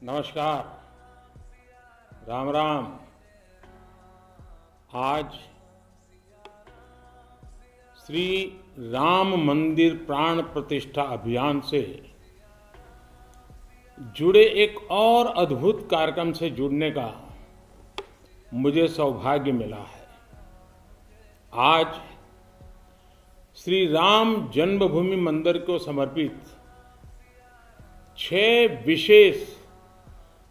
नमस्कार। राम राम। आज श्री राम मंदिर प्राण प्रतिष्ठा अभियान से जुड़े एक और अद्भुत कार्यक्रम से जुड़ने का मुझे सौभाग्य मिला है। आज श्री राम जन्मभूमि मंदिर को समर्पित 6 विशेष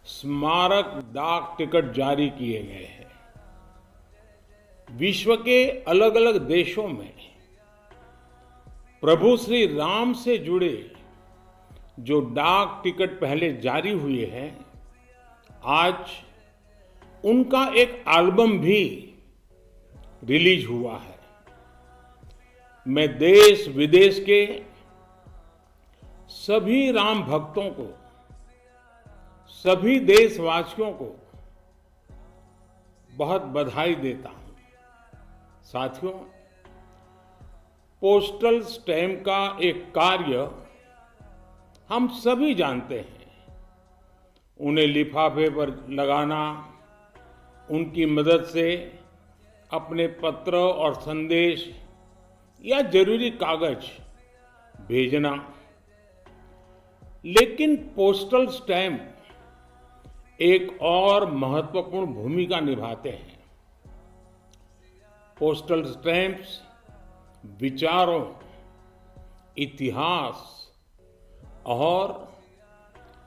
स्मारक डाक टिकट जारी किए गए हैं। विश्व के अलग अलग देशों में प्रभु श्री राम से जुड़े जो डाक टिकट पहले जारी हुए हैं, आज उनका एक एल्बम भी रिलीज हुआ है। मैं देश विदेश के सभी राम भक्तों को, सभी देशवासियों को बहुत बधाई देता हूं। साथियों, पोस्टल स्टैम्प का एक कार्य हम सभी जानते हैं। उन्हें लिफाफे पर लगाना, उनकी मदद से अपने पत्र और संदेश या जरूरी कागज भेजना। लेकिन पोस्टल स्टैम्प एक और महत्वपूर्ण भूमिका निभाते हैं। पोस्टल स्टैम्प्स विचारों, इतिहास और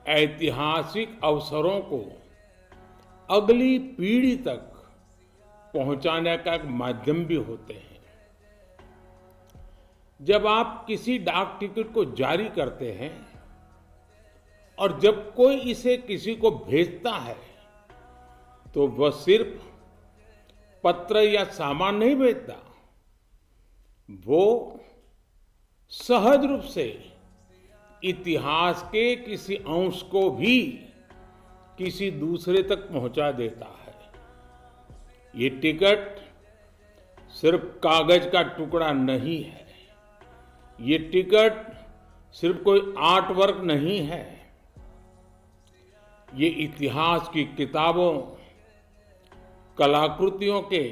ऐतिहासिक अवसरों को अगली पीढ़ी तक पहुंचाने का एक माध्यम भी होते हैं। जब आप किसी डाक टिकट को जारी करते हैं और जब कोई इसे किसी को भेजता है, तो वह सिर्फ पत्र या सामान नहीं भेजता, वो सहज रूप से इतिहास के किसी अंश को भी किसी दूसरे तक पहुंचा देता है। ये टिकट सिर्फ कागज का टुकड़ा नहीं है। ये टिकट सिर्फ कोई आर्ट वर्क नहीं है। ये इतिहास की किताबों, कलाकृतियों के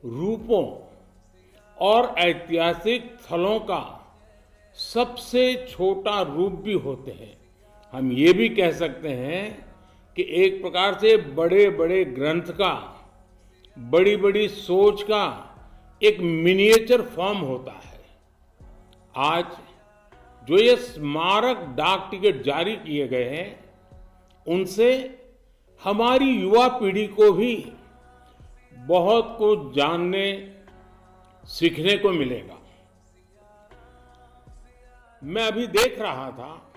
रूपों और ऐतिहासिक स्थलों का सबसे छोटा रूप भी होते हैं। हम ये भी कह सकते हैं कि एक प्रकार से बड़े बड़े ग्रंथ का, बड़ी बड़ी सोच का एक मिनिएचर फॉर्म होता है। आज जो ये स्मारक डाक टिकट जारी किए गए हैं, उनसे हमारी युवा पीढ़ी को भी बहुत कुछ जानने, सीखने को मिलेगा। मैं अभी देख रहा था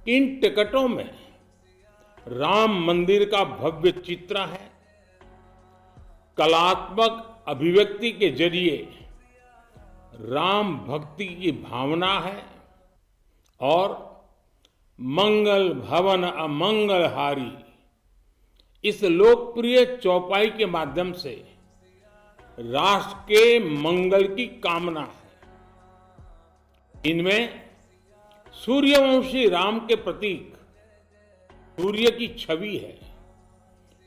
कि इन टिकटों में राम मंदिर का भव्य चित्र है। कलात्मक अभिव्यक्ति के जरिए राम भक्ति की भावना है और मंगल भवन अमंगलहारी इस लोकप्रिय चौपाई के माध्यम से राष्ट्र के मंगल की कामना है। इनमें सूर्यवंशी राम के प्रतीक सूर्य की छवि है,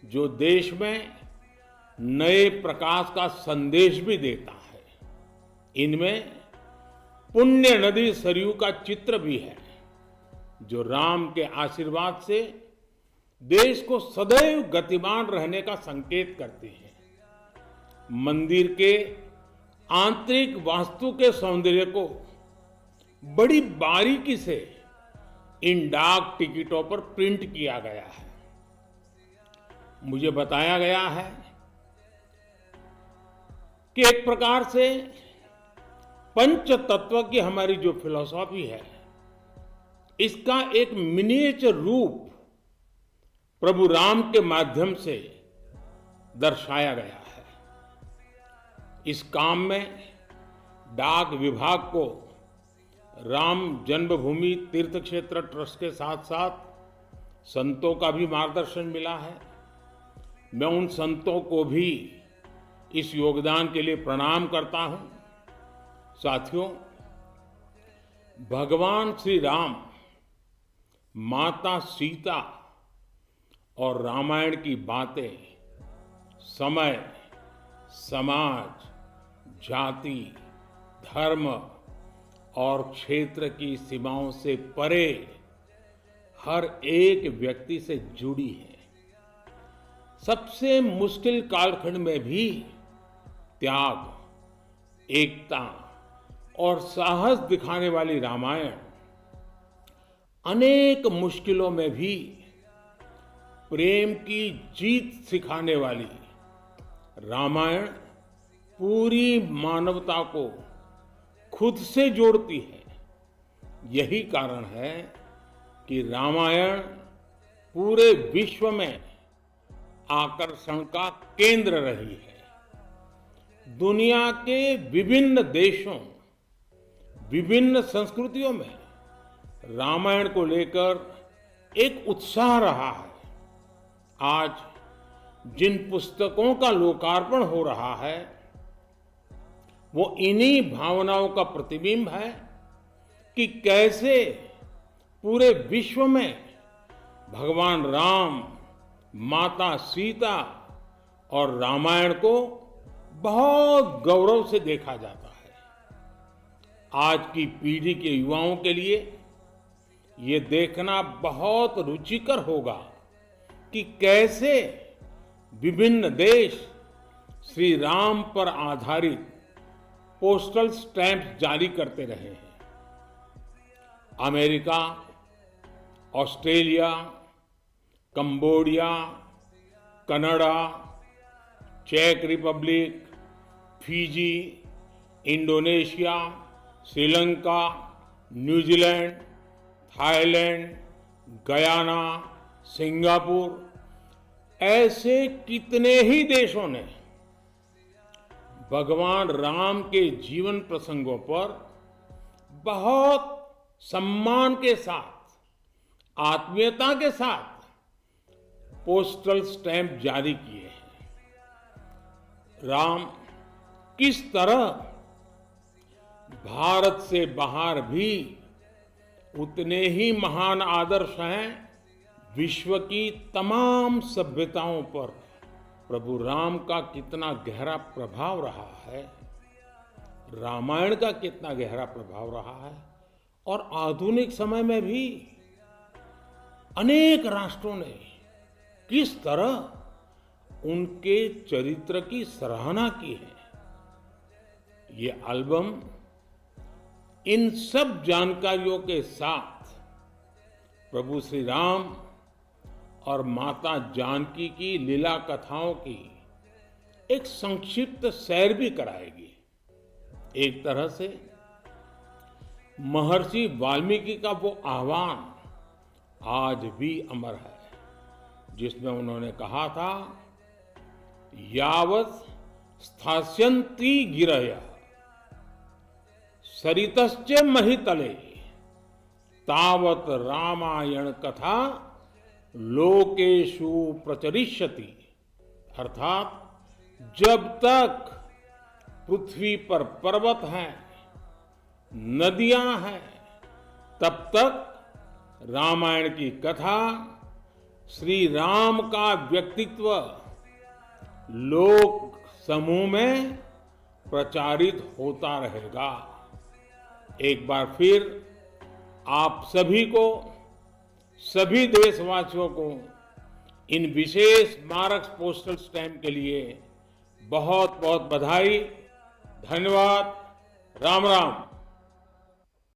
जो देश में नए प्रकाश का संदेश भी देता है। इनमें पुण्य नदी सरयू का चित्र भी है, जो राम के आशीर्वाद से देश को सदैव गतिमान रहने का संकेत करती है। मंदिर के आंतरिक वास्तु के सौंदर्य को बड़ी बारीकी से इन डाक टिकटों पर प्रिंट किया गया है। मुझे बताया गया है कि एक प्रकार से पंच तत्व की हमारी जो फिलॉसफी है, इसका एक मिनिएचर रूप प्रभु राम के माध्यम से दर्शाया गया है। इस काम में डाक विभाग को राम जन्मभूमि तीर्थ क्षेत्र ट्रस्ट के साथ साथ संतों का भी मार्गदर्शन मिला है। मैं उन संतों को भी इस योगदान के लिए प्रणाम करता हूं। साथियों, भगवान श्री राम, माता सीता और रामायण की बातें समय, समाज, जाति, धर्म और क्षेत्र की सीमाओं से परे हर एक व्यक्ति से जुड़ी है। सबसे मुश्किल कालखंड में भी त्याग, एकता और साहस दिखाने वाली रामायण अनेक मुश्किलों में भी प्रेम की जीत सिखाने वाली रामायण पूरी मानवता को खुद से जोड़ती है। यही कारण है कि रामायण पूरे विश्व में आकर्षण का केंद्र रही है। दुनिया के विभिन्न देशों, विभिन्न संस्कृतियों में रामायण को लेकर एक उत्साह रहा है। आज जिन पुस्तकों का लोकार्पण हो रहा है वो इन्हीं भावनाओं का प्रतिबिंब है कि कैसे पूरे विश्व में भगवान राम, माता सीता और रामायण को बहुत गौरव से देखा जाता है। आज की पीढ़ी के युवाओं के लिए ये देखना बहुत रुचिकर होगा कि कैसे विभिन्न देश श्री राम पर आधारित पोस्टल स्टैंप जारी करते रहे हैं। अमेरिका, ऑस्ट्रेलिया, कंबोडिया, कनाडा, चेक Republic, Fiji, Indonesia, Sri Lanka, New Zealand, Thailand, Guyana, Singapore, ऐसे कितने ही देशों ने भगवान राम के जीवन प्रसंगों पर बहुत सम्मान के साथ, आत्मीयता के साथ पोस्टल स्टैंप जारी किए हैं। राम किस तरह भारत से बाहर भी उतने ही महान आदर्श हैं, विश्व की तमाम सभ्यताओं पर प्रभु राम का कितना गहरा प्रभाव रहा है, रामायण का कितना गहरा प्रभाव रहा है, और आधुनिक समय में भी अनेक राष्ट्रों ने किस तरह उनके चरित्र की सराहना की है। ये एल्बम इन सब जानकारियों के साथ प्रभु श्री राम और माता जानकी की लीला कथाओं की एक संक्षिप्त सैर भी कराएगी। एक तरह से महर्षि वाल्मीकि का वो आह्वान आज भी अमर है, जिसमें उन्होंने कहा था, यावत् स्थास्यन्ति गिरयः सरितश्च महितले तावत् रामायण कथा लोकेषु प्रचरिष्यति। अर्थात जब तक पृथ्वी पर पर्वत हैं, नदियां हैं, तब तक रामायण की कथा, श्री राम का व्यक्तित्व लोक समूह में प्रचारित होता रहेगा। एक बार फिर आप सभी को, सभी देशवासियों को इन विशेष स्मारक पोस्टल स्टैंप के लिए बहुत बहुत बधाई। धन्यवाद। राम राम।